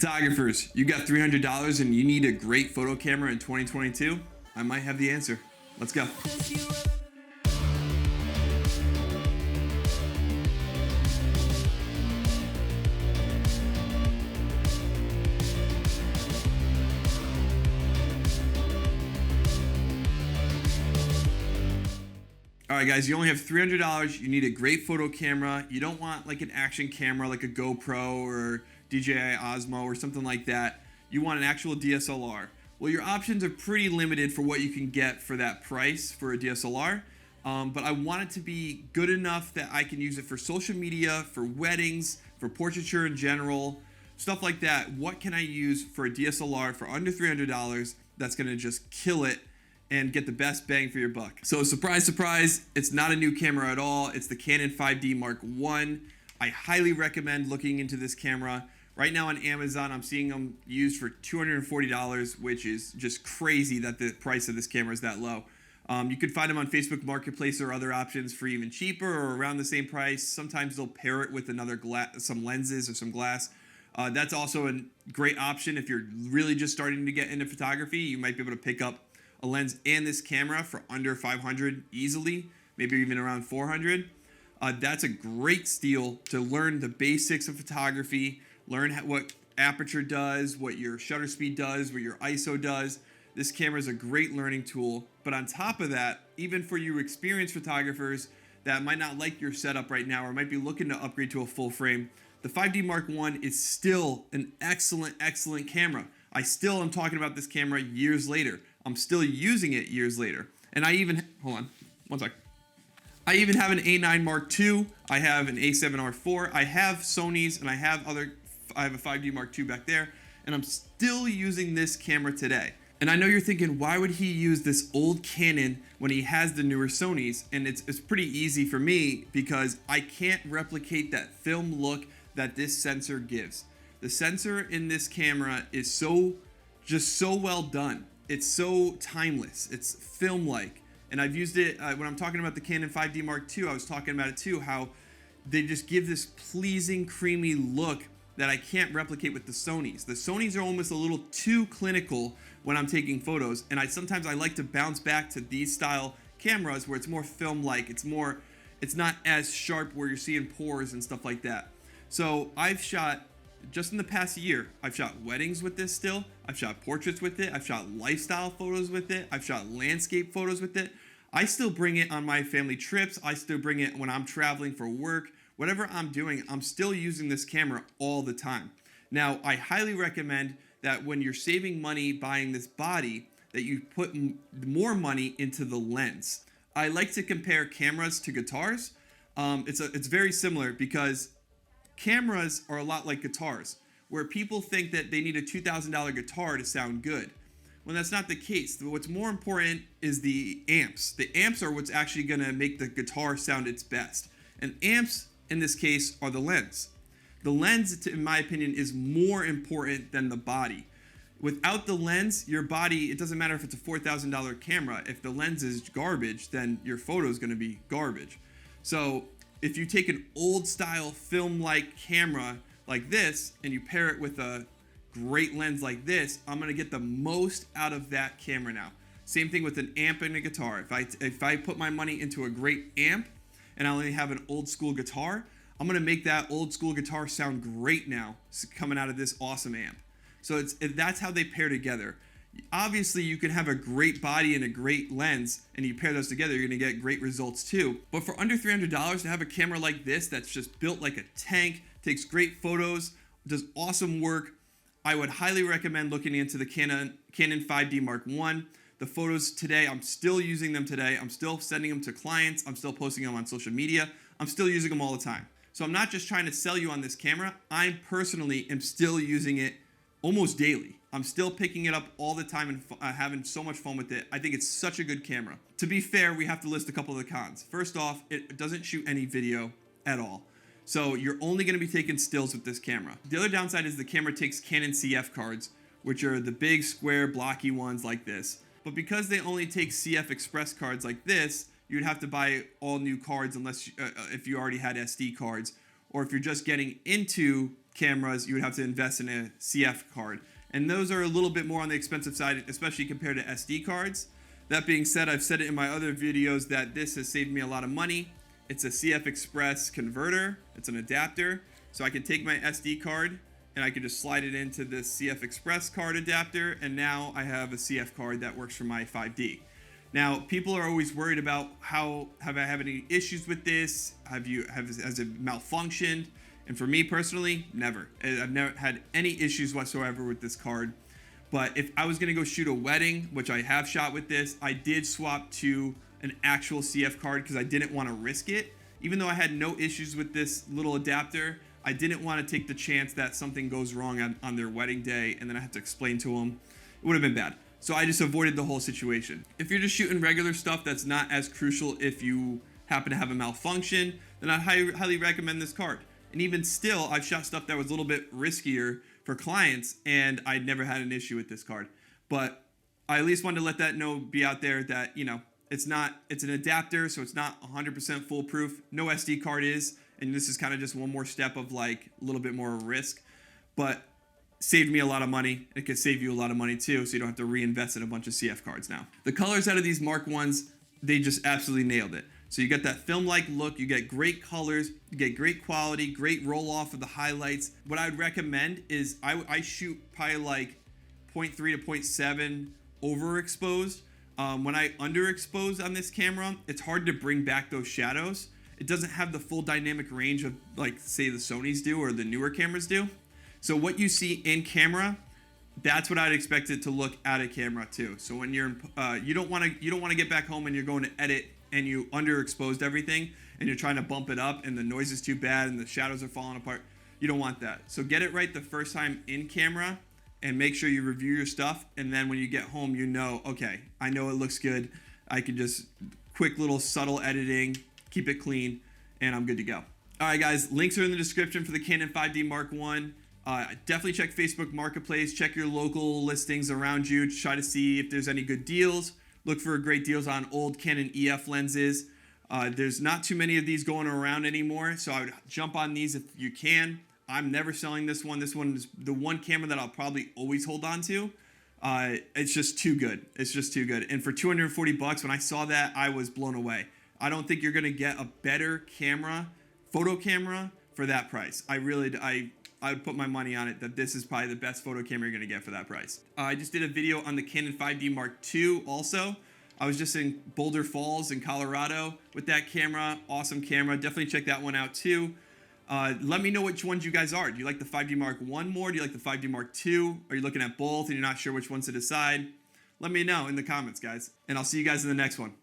Photographers, you got $300 and you need a great photo camera in 2022? I might have the answer. Let's go. All right, guys, you only have $300. You need a great photo camera. You don't want like an action camera like a GoPro or DJI Osmo or something like that. You want an actual DSLR. Well, your options are pretty limited for what you can get for that price for a DSLR. But I want it to be good enough that I can use it for social media, for weddings, for portraiture in general, stuff like that. What can I use for a DSLR for under $300 that's gonna just kill it and get the best bang for your buck? So surprise, surprise, it's not a new camera at all. It's the Canon 5D Mark I. I highly recommend looking into this camera. Right now on Amazon, I'm seeing them used for $240, which is just crazy that the price of this camera is that low. You could find them on Facebook Marketplace or other options for even cheaper or around the same price. Sometimes they'll pair it with another some lenses or some glass. That's also a great option if you're really just starting to get into photography. You might be able to pick up a lens and this camera for under $500 easily, maybe even around $400. That's a great steal to learn the basics of photography, learn what aperture does, what your shutter speed does, what your ISO does. This camera is a great learning tool. But on top of that, even for you experienced photographers that might not like your setup right now or might be looking to upgrade to a full frame, the 5D Mark I is still an excellent, excellent camera. I still am talking about this camera years later. I'm still using it years later. And I even, hold on, one sec. I even have an A9 Mark II. I have an A7R4. I have Sony's and I have a 5D Mark II back there. And I'm still using this camera today. And I know you're thinking, why would he use this old Canon when he has the newer Sony's? And it's pretty easy for me because I can't replicate that film look that this sensor gives. The sensor in this camera is just so well done. It's so timeless. It's film-like. And I've used it when I'm talking about the Canon 5D Mark II, I was talking about it too, how they just give this pleasing, creamy look that I can't replicate with the Sonys. The Sonys are almost a little too clinical when I'm taking photos, and sometimes I like to bounce back to these style cameras where it's more film-like. It's not as sharp where you're seeing pores and stuff like that. So I've shot, just in the past year, I've shot weddings with this still. I've shot portraits with it. I've shot lifestyle photos with it. I've shot landscape photos with it. I still bring it on my family trips. I still bring it when I'm traveling for work. Whatever I'm doing, I'm still using this camera all the time. Now, I highly recommend that when you're saving money buying this body, that you put more money into the lens. I like to compare cameras to guitars. It's very similar because cameras are a lot like guitars, where people think that they need a $2,000 guitar to sound good. Well, that's not the case. What's more important is the amps. The amps are what's actually gonna make the guitar sound its best. And amps, in this case, are the lens. The lens, in my opinion, is more important than the body. Without the lens, your body, it doesn't matter if it's a $4,000 camera. If the lens is garbage, then your photo is gonna be garbage. So if you take an old style film-like camera like this and you pair it with a great lens like this, I'm gonna get the most out of that camera now. Same thing with an amp and a guitar. If I put my money into a great amp and I only have an old school guitar, I'm gonna make that old school guitar sound great now coming out of this awesome amp. So that's how they pair together. Obviously, you can have a great body and a great lens, and you pair those together, you're gonna get great results too. But for under $300 to have a camera like this that's just built like a tank, takes great photos, does awesome work, I would highly recommend looking into the Canon 5D Mark I. The photos today, I'm still using them today. I'm still sending them to clients. I'm still posting them on social media. I'm still using them all the time. So I'm not just trying to sell you on this camera. I personally am still using it almost daily. I'm still picking it up all the time and having so much fun with it. I think it's such a good camera. To be fair, we have to list a couple of the cons. First off, it doesn't shoot any video at all. So you're only gonna be taking stills with this camera. The other downside is the camera takes Canon CF cards, which are the big square blocky ones like this. But because they only take CF Express cards like this, you'd have to buy all new cards unless if you already had SD cards, or if you're just getting into cameras, you would have to invest in a CF card. And those are a little bit more on the expensive side, especially compared to SD cards. That being said, I've said it in my other videos that this has saved me a lot of money. It's a CF Express converter. It's an adapter. So I can take my SD card and I can just slide it into this CF Express card adapter. And now I have a CF card that works for my 5D. Now, people are always worried about have I have any issues with this? Has it malfunctioned? And for me personally, never. I've never had any issues whatsoever with this card. But if I was gonna go shoot a wedding, which I have shot with this, I did swap to an actual CF card because I didn't want to risk it. Even though I had no issues with this little adapter, I didn't want to take the chance that something goes wrong on their wedding day and then I have to explain to them. It would have been bad. So I just avoided the whole situation. If you're just shooting regular stuff that's not as crucial if you happen to have a malfunction, then I highly recommend this card. And even still, I've shot stuff that was a little bit riskier for clients and I never had an issue with this card. But I at least wanted to let that be out there that, you know, it's an adapter, so it's not 100% foolproof. No SD card is, and this is kind of just one more step of like a little bit more risk, but saved me a lot of money. It could save you a lot of money too, so you don't have to reinvest in a bunch of CF cards now. The colors out of these Mark 1s, they just absolutely nailed it. So you get that film-like look, you get great colors, you get great quality, great roll-off of the highlights. What I would recommend is I shoot probably like 0.3 to 0.7 overexposed. When I underexpose on this camera, it's hard to bring back those shadows. It doesn't have the full dynamic range of like say the Sonys do or the newer cameras do. So what you see in camera, that's what I'd expect it to look out of camera too. So when you're you don't want to get back home and you're going to edit and you underexposed everything and you're trying to bump it up and the noise is too bad and the shadows are falling apart. You don't want that. So get it right the first time in camera and make sure you review your stuff. And then when you get home, you know, okay, I know it looks good. I can just quick little subtle editing, keep it clean, and I'm good to go. All right, guys, links are in the description for the Canon 5D Mark 1. Definitely check Facebook Marketplace. Check your local listings around you to try to see if there's any good deals. Look for great deals on old Canon EF lenses. There's not too many of these going around anymore, so I would jump on these if you can. I'm never selling this one. This one is the one camera that I'll probably always hold on to. It's just too good. It's just too good. And for 240 bucks, when I saw that, I was blown away. I don't think you're going to get a better camera, photo camera, for that price. I would put my money on it that this is probably the best photo camera you're going to get for that price. I just did a video on the Canon 5D Mark II also. I was just in Boulder Falls in Colorado with that camera. Awesome camera. Definitely check that one out too. Let me know which ones you guys are. Do you like the 5D Mark I more? Do you like the 5D Mark II? Are you looking at both and you're not sure which ones to decide? Let me know in the comments, guys. And I'll see you guys in the next one.